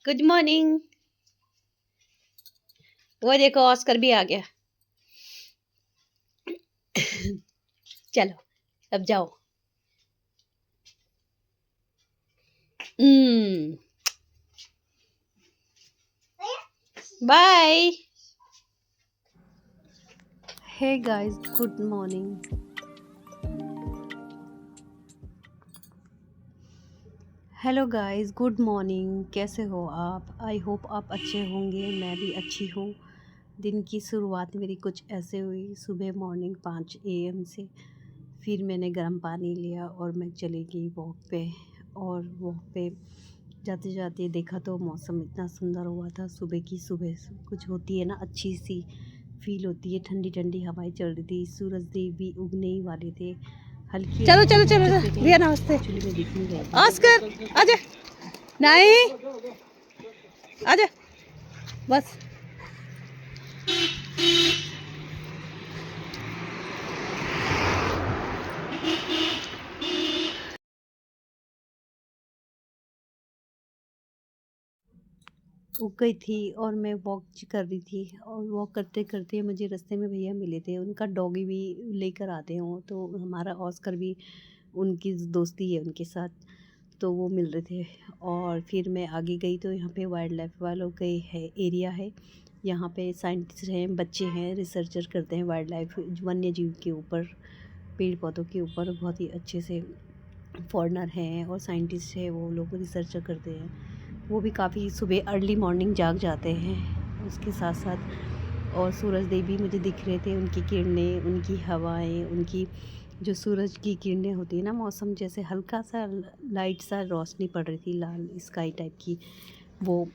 Good morning. वो देखो Oscar भी आ गया। चलो अब जाओ। Bye. Hey guys, good morning. Hello guys, good morning. कैसे हो आप? आई होप आप अच्छे होंगे। मैं भी अच्छी हूँ। दिन की शुरुआत मेरी कुछ ऐसे हुई। सुबह मॉर्निंग 5 AM से फिर मैंने गर्म पानी लिया और मैं चली गई वॉक पे। और वॉक पे जाते जाते देखा तो मौसम इतना सुंदर हुआ था। सुबह की सुबह कुछ होती है ना, अच्छी सी फील होती है। ठंडी ठंडी हवाएं चल रही थी। सूरज देव भी उगने ही वाले थे। हल्की चलो हवा चलो थी चलो जो चलो, मुझे भैया नमस्ते। एक्चुअली में दिख नहीं रही थी। ऑस्कर आजा। नहीं आजा बस। उग गई थी और मैं वॉक कर रही थी। और वॉक करते करते मुझे रास्ते में भैया मिले थे। उनका डॉगी भी लेकर आते हों, तो हमारा ऑस्कर भी उनकी दोस्ती है उनके साथ, तो वो मिल रहे थे। और फिर मैं आगे गई तो यहाँ पे वाइल्ड लाइफ वालों के है एरिया है। यहाँ पे साइंटिस्ट हैं, बच्चे हैं, रिसर्चर करते हैं वाइल्ड लाइफ वन्य जीव के ऊपर, पेड़ पौधों के ऊपर। बहुत ही अच्छे से फॉरेनर हैं और साइंटिस्ट है, वो लोग रिसर्च करते हैं। वो भी काफ़ी सुबह अर्ली मॉर्निंग जाग जाते हैं उसके साथ साथ। और सूरज देव भी मुझे दिख रहे थे। उनकी किरणें, उनकी हवाएं, उनकी जो सूरज की किरणें होती है ना, मौसम जैसे हल्का सा लाइट सा रोशनी पड़ रही थी, लाल स्काई टाइप की, वो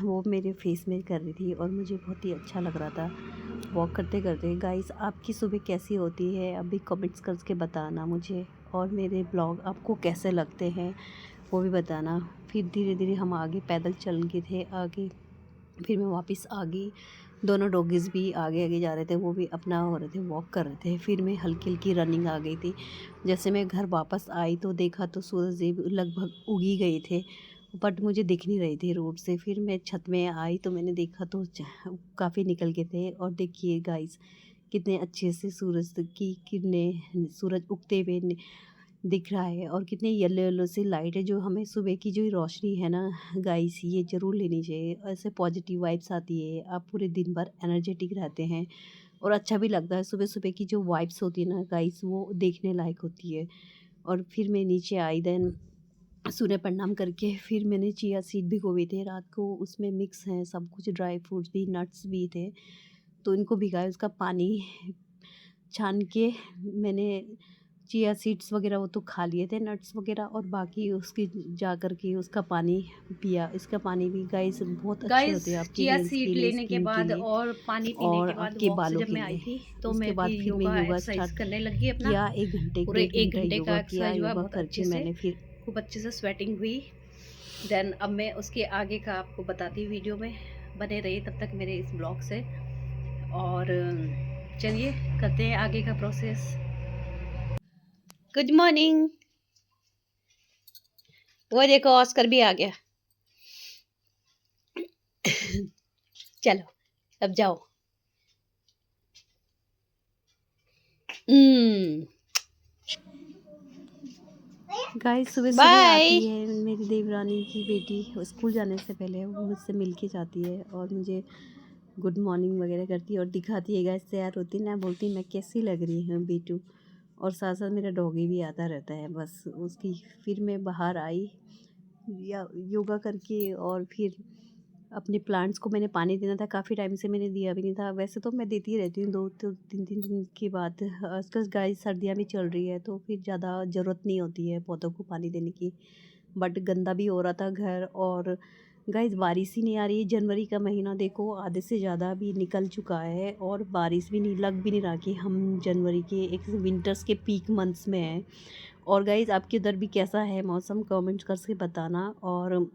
वो मेरे फेस में कर रही थी और मुझे बहुत ही अच्छा लग रहा था वॉक करते करते। गाइस, आपकी सुबह कैसी होती है अभी कमेंट्स करके बताना मुझे। और मेरे ब्लॉग आपको कैसे लगते हैं वो भी बताना। फिर धीरे धीरे हम आगे पैदल चल गए थे आगे। फिर मैं वापस आ गई। दोनों डॉगीज़ भी आगे आगे जा रहे थे, वो भी अपना हो रहे थे, वॉक कर रहे थे। फिर मैं हल्की हल्की रनिंग आ गई थी। जैसे मैं घर वापस आई तो देखा तो सूरज देव लगभग उग ही गए थे, बट मुझे दिख नहीं रही थी रोड से। फिर मैं छत में आई तो मैंने देखा तो काफ़ी निकल गए थे। और देखिए गाइस, कितने अच्छे से सूरज की किरणें, सूरज उगते हुए दिख रहा है। और कितने येलो येलो सी लाइट है, जो हमें सुबह की जो रोशनी है ना गाइस, ये ज़रूर लेनी चाहिए। ऐसे पॉजिटिव वाइब्स आती है, आप पूरे दिन भर एनर्जेटिक रहते हैं और अच्छा भी लगता है। सुबह सुबह की जो वाइब्स होती है ना गाइस, वो देखने लायक होती है। और फिर मैं नीचे आई, देन सूर्य प्रणाम करके फिर मैंने चिया सीड भिगोए थे रात को। उसमें मिक्स हैं सब कुछ, ड्राई फ्रूट्स भी, नट्स भी थे, तो इनको भिगाया। उसका पानी छान के मैंने चिया सीड्स वगैरह वो तो खा लिए थे, नट्स वगैरह, और बाकी उसकी जा कर के उसका पानी पिया। इसका पानी भी गाइस बहुत अच्छे होते हैं आपके चिया नेल्स सीड के लिए, लेने के स्किन के बाद लिए और पानी पीने और के बाद आपके वॉक से बालों जब के मैं आई लिए। थी तो उसके मैं बाद फिर फिर मैं योगा योगा एक्सरसाइज स्टार्ट करने लगी अपना। किया। 1 घंटे पूरे 1 घंटे 1.5 घंटा का योगा किया। एक्सरसाइज हुआ योगा बहुत अच्छे करके से, मैंने फिर खूब अच्छे से स्वेटिंग हुई। देन अब मैं उसके आगे का आपको बताती हूँ वीडियो में, बने रहिए तब तक मेरे इस ब्लॉग से। और चलिए करते हैं आगे का प्रोसेस। Good morning. वो देखो ऑस्कर भी आ गया। चलो अब जाओ। गाइस, सुबह सुबह बाय। आती है मेरी देवरानी की बेटी, वो स्कूल जाने से पहले वो मुझसे मिल के जाती है और मुझे गुड मॉर्निंग वगैरह करती है और दिखाती है। गाइस, तैयार होती ना, बोलती मैं कैसी लग रही हूँ बेटू। और साथ साथ मेरा डॉगी भी आता रहता है बस उसकी। फिर मैं बाहर आई या योगा करके, और फिर अपने प्लांट्स को मैंने पानी देना था। काफ़ी टाइम से मैंने दिया भी नहीं था। वैसे तो मैं देती रहती हूँ 2 तो 3 दिन के बाद। आजकल गाइस सर्दियाँ भी चल रही है तो फिर ज़्यादा ज़रूरत नहीं होती है पौधों को पानी देने की। बट गंदा भी हो रहा था घर। और गाइस, बारिश ही नहीं आ रही है। जनवरी का महीना देखो आधे से ज़्यादा भी निकल चुका है और बारिश भी नहीं, लग भी नहीं रहा कि हम जनवरी के एक विंटर्स के पीक मंथ्स में हैं। और गाइस, आपके उधर भी कैसा है मौसम, कमेंट्स करके बताना। और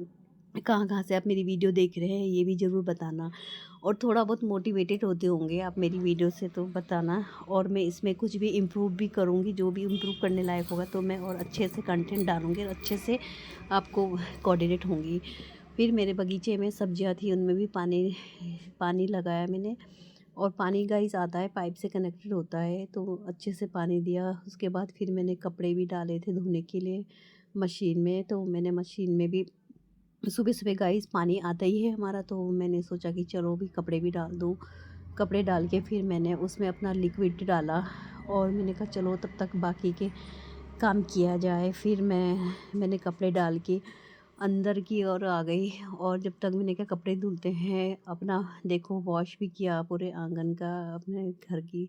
कहाँ कहाँ से आप मेरी वीडियो देख रहे हैं ये भी ज़रूर बताना। और थोड़ा बहुत मोटिवेटेड होते होंगे आप मेरी वीडियो से तो बताना। और मैं इसमें कुछ भी इम्प्रूव भी करूँगी, जो भी इम्प्रूव करने लायक होगा तो मैं और अच्छे से कंटेंट डालूँगी और अच्छे से आपको कोऑर्डिनेट होंगी। फिर मेरे बगीचे में सब्जियां थी, उनमें भी पानी पानी लगाया मैंने। और पानी गाइस आता है, पाइप से कनेक्टेड होता है, तो अच्छे से पानी दिया। उसके बाद फिर मैंने कपड़े भी डाले थे धोने के लिए मशीन में, तो मैंने मशीन में भी सुबह सुबह गाइस पानी आता ही है हमारा, तो मैंने सोचा कि चलो भी कपड़े भी डाल दूँ। कपड़े डाल के फिर मैंने उसमें अपना लिक्विड डाला, और मैंने कहा चलो तब तक बाकी के काम किया जाए। फिर मैंने कपड़े डाल के अंदर की ओर आ गई, और जब तक मैंने कहा कपड़े धुलते हैं अपना, देखो वॉश भी किया पूरे आंगन का, अपने घर की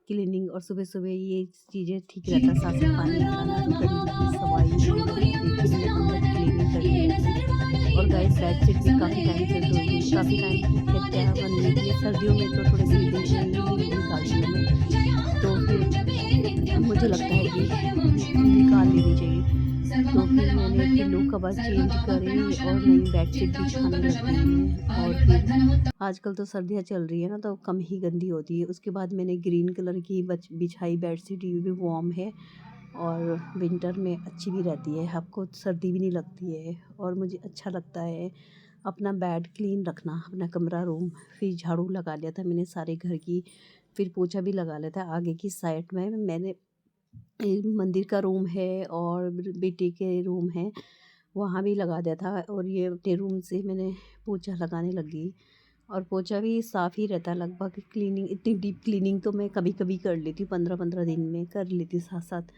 क्लीनिंग। और सुबह सुबह ये चीज़ें ठीक रहता, साफ साफ पानी लगाना, गंदगी सफाई ये फिर मैंने अंदर क्लीनिंग कर ली। और गाइस बेडशीट भी काफ़ी टाइम से धोई, काफ़ी टाइम फिर क्या बन रही थी सर्दियों में, तो थोड़े दिन निकालती हूँ मैं, तो फिर मुझे लगता है कि निकाल लेनी चाहिए। तो फिर मैंने पिल्लो कवर चेंज करे और नई बेडशीट बिछाने लग गई है। और फिर आजकल तो सर्दियाँ चल रही है ना, तो कम ही गंदी होती है। उसके बाद मैंने ग्रीन कलर की बिछाई बेडशीट, ये भी वार्म है और विंटर में अच्छी भी रहती है, आपको सर्दी भी नहीं लगती है। और मुझे अच्छा लगता है अपना बेड क्लीन रखना, अपना कमरा रूम। फिर झाड़ू लगा लिया था मैंने सारे घर की, फिर पोछा भी लगा लिया था। आगे की साइड में मैंने मंदिर का रूम है और बेटे के रूम है, वहाँ भी लगा दिया था। और ये अपने रूम से मैंने पोछा लगाने लगी, और पोछा भी साफ़ ही रहता है लगभग। क्लीनिंग, इतनी डीप क्लीनिंग तो मैं कभी कभी कर लेती हूँ, 15-15 दिन में कर लेती हूँ साथ साथ।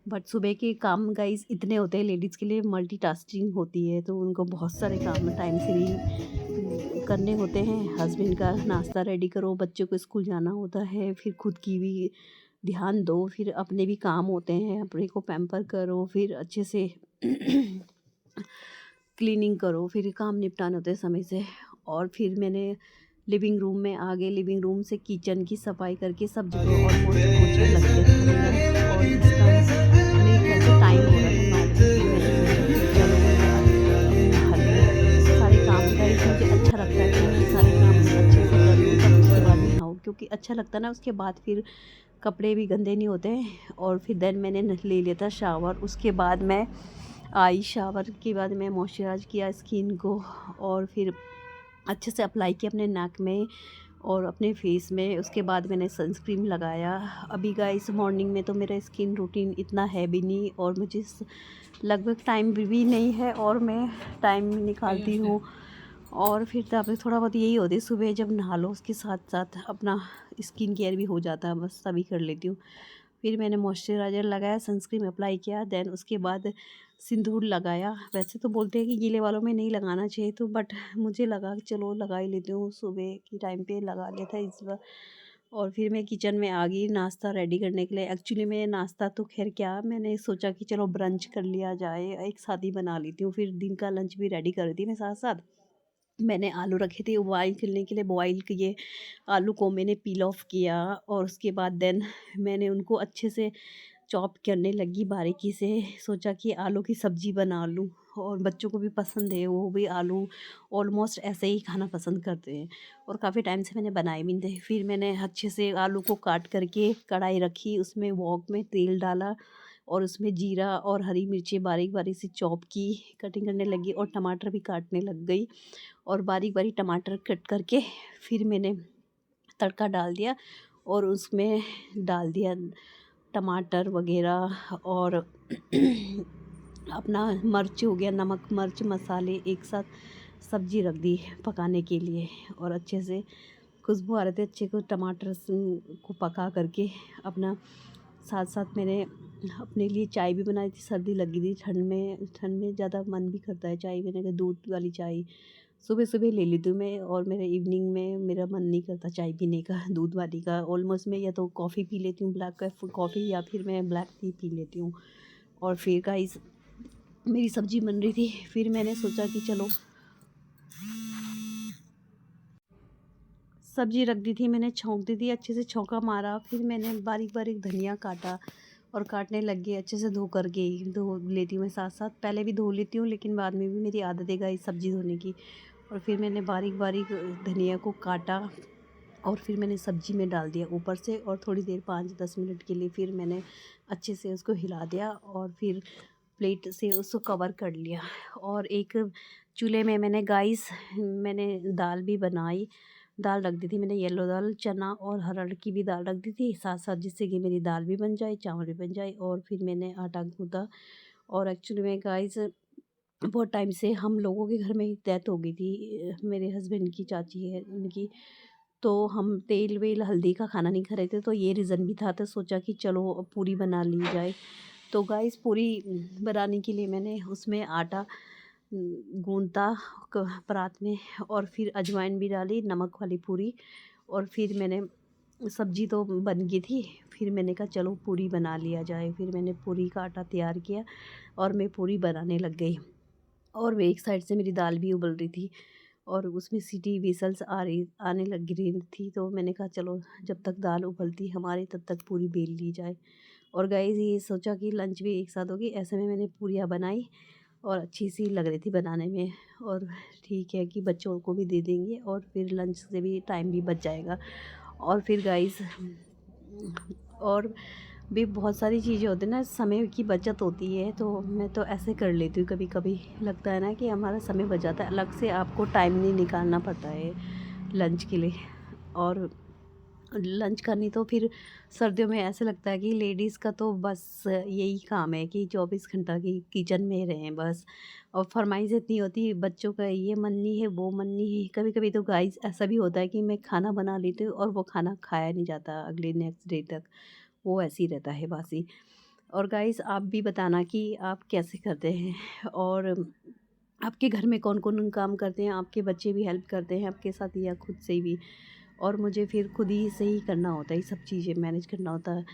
बट सुबह के काम गाइस इतने होते हैं, लेडीज़ के लिए मल्टीटास्किंग होती है, तो उनको बहुत सारे काम टाइम से भी करने होते हैं। हस्बैंड का नाश्ता रेडी करो, बच्चों को स्कूल जाना होता है, फिर खुद की भी ध्यान दो, फिर अपने भी काम होते हैं, अपने को पैम्पर करो, फिर अच्छे से क्लीनिंग करो, फिर काम निपटाने होते हैं समय से। और फिर मैंने लिविंग रूम में आ गए, लिविंग रूम से किचन की सफाई करके सब जगह ऑलमोस्ट पोछा लग गया था मेरा। और इस टाइम मेरे ख्याल से टाइम हो रहा था 9 बजे, फिर मैंने सोचा कि चलो अब नहा लूँ सारे काम। गाइस मुझे अच्छा लगता है कि मैं सारे काम अच्छे से कर लूँ, तब उसके बाद नहाऊँ, क्योंकि अच्छा लगता है ना, उसके बाद फिर कपड़े भी गंदे नहीं होते। और फिर देन मैंने ले लिया था शावर। उसके बाद मैं आई, शावर के बाद मैं मॉइस्चराइज किया स्किन को, और फिर अच्छे से अप्लाई किया अपने नेक में और अपने फेस में। उसके बाद मैंने सनस्क्रीन लगाया। अभी गाइस मॉर्निंग में तो मेरा स्किन रूटीन इतना है भी नहीं, और मुझे लगभग टाइम भी नहीं है, और मैं टाइम निकालती हूँ। और फिर तब थोड़ा बहुत यही होती है, सुबह जब नहा लो उसके साथ साथ अपना स्किन केयर भी हो जाता है, बस तभी कर लेती हूँ। फिर मैंने मॉइस्चराइज़र लगाया, सनस्क्रीन अप्लाई किया, देन उसके बाद सिंदूर लगाया। वैसे तो बोलते हैं कि गीले बालों में नहीं लगाना चाहिए, तो बट मुझे लगा कि चलो लगा ही लेती हूँ, सुबह की टाइम पे लगा लिया था इस बार। और फिर मैं किचन में आ गई नाश्ता रेडी करने के लिए। एक्चुअली मैं नाश्ता तो खैर क्या, मैंने सोचा कि चलो ब्रंच कर लिया जाए, एक साथ ही बना लेती हूँ। फिर दिन का लंच भी रेडी कर दी मैं साथ साथ। मैंने आलू रखे थे बॉयल करने के लिए, बॉयल किए आलू को मैंने पील ऑफ किया, और उसके बाद देन मैंने उनको अच्छे से चॉप करने लगी बारीकी से। सोचा कि आलू की सब्ज़ी बना लूँ, और बच्चों को भी पसंद है, वो भी आलू ऑलमोस्ट ऐसे ही खाना पसंद करते हैं, और काफ़ी टाइम से मैंने बनाए भी नहीं थे। फिर मैंने अच्छे से आलू को काट करके कढ़ाई रखी, उसमें वॉक में तेल डाला, और उसमें जीरा और हरी मिर्ची बारीक बारीक सी चॉप की, कटिंग करने लगी, और टमाटर भी काटने लग गई, और बारीक बारीक टमाटर कट करके फिर मैंने तड़का डाल दिया, और उसमें डाल दिया टमाटर वगैरह, और अपना मिर्च हो गया, नमक मिर्च मसाले एक साथ सब्ज़ी रख दी पकाने के लिए। और अच्छे से खुशबू आ रहे थे अच्छे को, टमाटर को पका करके अपना साथ साथ मैंने अपने लिए चाय भी बनाई थी। सर्दी लगी थी, ठंड में ज़्यादा मन भी करता है चाय पीने का, दूध वाली चाय सुबह सुबह ले लेती हूँ मैं। और मेरे इवनिंग में मेरा मन नहीं करता चाय पीने का दूध वाली का, ऑलमोस्ट मैं या तो कॉफ़ी पी लेती हूँ, ब्लैक कॉफ़ी, या फिर मैं ब्लैक टी पी लेती हूँ। और फिर गाइस मेरी सब्ज़ी बन रही थी, फिर मैंने सोचा कि चलो सब्ज़ी रख दी थी, मैंने छौंक दी थी, अच्छे से छौंका मारा। फिर मैंने बारीक बारीक धनिया काटा, और काटने लग गई, अच्छे से धो कर गई, धो लेती हूँ मैं साथ साथ, पहले भी धो लेती हूँ, लेकिन बाद में भी मेरी आदत है गाइस सब्ज़ी धोने की। और फिर मैंने बारीक बारीक धनिया को काटा, और फिर मैंने सब्ज़ी में डाल दिया ऊपर से, और थोड़ी देर 5-10 मिनट के लिए फिर मैंने अच्छे से उसको हिला दिया, और फिर प्लेट से उसको कवर कर लिया। और एक चूल्हे में मैंने गाइस मैंने दाल भी बनाई। दाल रख दी थी मैंने, येलो दाल, चना और हरड़ की भी दाल रख दी थी साथ साथ, जिससे कि मेरी दाल भी बन जाए, चावल भी बन जाए। और फिर मैंने आटा गूँथा। और एक्चुअली में गाइस बहुत टाइम से हम लोगों के घर में एक डेथ हो गई थी, मेरे हस्बैंड की चाची है उनकी। तो हम तेल वेल हल्दी का खाना नहीं खा रहे थे, तो ये रीज़न भी था। तो सोचा कि चलो अब पूरी बना ली जाए। तो गाइस पूरी बनाने के लिए मैंने उसमें आटा गूँथा परात में, और फिर अजवाइन भी डाली, नमक वाली पूरी। और फिर मैंने सब्जी तो बन गई थी, फिर मैंने कहा चलो पूरी बना लिया जाए। फिर मैंने पूरी का आटा तैयार किया और मैं पूरी बनाने लग गई। और वे एक साइड से मेरी दाल भी उबल रही थी और उसमें सीटी विसल्स आने लग रही थी। तो मैंने कहा चलो जब तक दाल उबलती हमारी तब तक पूरी बेल ली जाए। और गाइस ये सोचा कि लंच भी एक साथ होगी, ऐसे में मैंने पूरियाँ बनाई और अच्छी सी लग रही थी बनाने में। और ठीक है कि बच्चों को भी दे देंगे और फिर लंच से भी टाइम भी बच जाएगा। और फिर गाइस और भी बहुत सारी चीज़ें होती हैं ना, समय की बचत होती है, तो मैं तो ऐसे कर लेती हूँ। कभी कभी लगता है ना कि हमारा समय बच जाता है, अलग से आपको टाइम नहीं निकालना पड़ता है लंच के लिए। और लंच करनी तो फिर सर्दियों में ऐसे लगता है कि लेडीज़ का तो बस यही काम है कि 24 घंटा की किचन में रहें बस। और फरमाइश इतनी होती है बच्चों का, ये मन नहीं है वो मन नहीं है। कभी कभी तो गाइस ऐसा भी होता है कि मैं खाना बना लेती हूँ और वो खाना खाया नहीं जाता अगले नेक्स्ट डे तक, वो ऐसे ही रहता है बासी। और गाइस आप भी बताना कि आप कैसे करते हैं, और आपके घर में कौन कौन काम करते हैं, आपके बच्चे भी हेल्प करते हैं आपके साथ या खुद से भी। और मुझे फिर खुद ही से ही करना होता है, ये सब चीज़ें मैनेज करना होता है।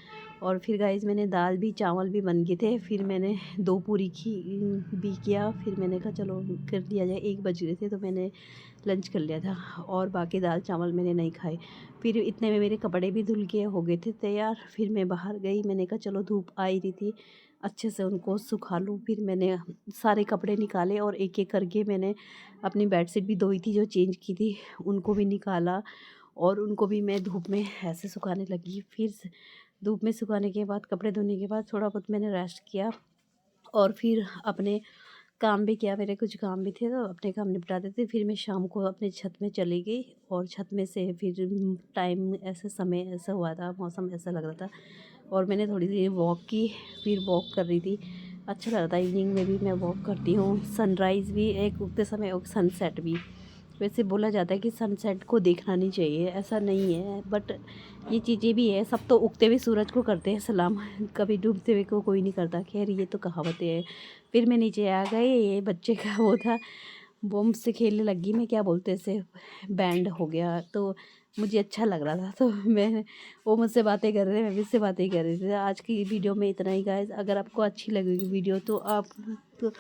और फिर गाइस मैंने दाल भी चावल भी बन गए थे, फिर मैंने 2 पूरी भी किया। फिर मैंने कहा चलो कर दिया जाए, 1 बज गए थे तो मैंने लंच कर लिया था और बाकी दाल चावल मैंने नहीं खाए। फिर इतने में मेरे कपड़े भी धुल के हो गए थे तैयार। फिर मैं बाहर गई, मैंने कहा चलो धूप आ ही रही थी, अच्छे से उनको सुखा लूँ। फिर मैंने सारे कपड़े निकाले और एक एक करके मैंने अपनी बेडशीट भी धोई थी जो चेंज की थी उनको भी निकाला और उनको भी मैं धूप में ऐसे सुखाने लगी। फिर धूप में सुखाने के बाद, कपड़े धोने के बाद थोड़ा बहुत मैंने रेस्ट किया और फिर अपने काम भी किया। मेरे कुछ काम भी थे तो अपने काम निपटा देते। फिर मैं शाम को अपने छत में चली गई और छत में से फिर टाइम ऐसे समय ऐसा हुआ था, मौसम ऐसा लग रहा था और मैंने थोड़ी देर वॉक की। फिर वॉक कर रही थी, अच्छा लग रहा था। इवनिंग में भी मैं वॉक करती हूँ, सनराइज़ भी एक उगते समय और सनसेट भी। वैसे बोला जाता है कि सनसेट को देखना नहीं चाहिए, ऐसा नहीं है, बट ये चीज़ें भी है। सब तो उगते हुए सूरज को करते हैं सलाम, कभी डूबते हुए को कोई नहीं करता। खैर ये तो कहावतें हैं। फिर मैं नीचे आ गई, ये बच्चे का वो था, वो मुझसे खेलने लगी। मैं क्या बोलते इसे, बैंड हो गया, तो मुझे अच्छा लग रहा था तो मैं, वो मुझसे बातें कर रहे हैं, मैं भी उससे बातें कर रही थी। आज की वीडियो में इतना ही गाइस। अगर आपको अच्छी लगेगी वीडियो तो आप तो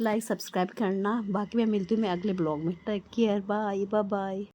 लाइक सब्सक्राइब करना। बाकी मैं मिलती हूँ मैं अगले ब्लॉग में। Take care, bye bye bye.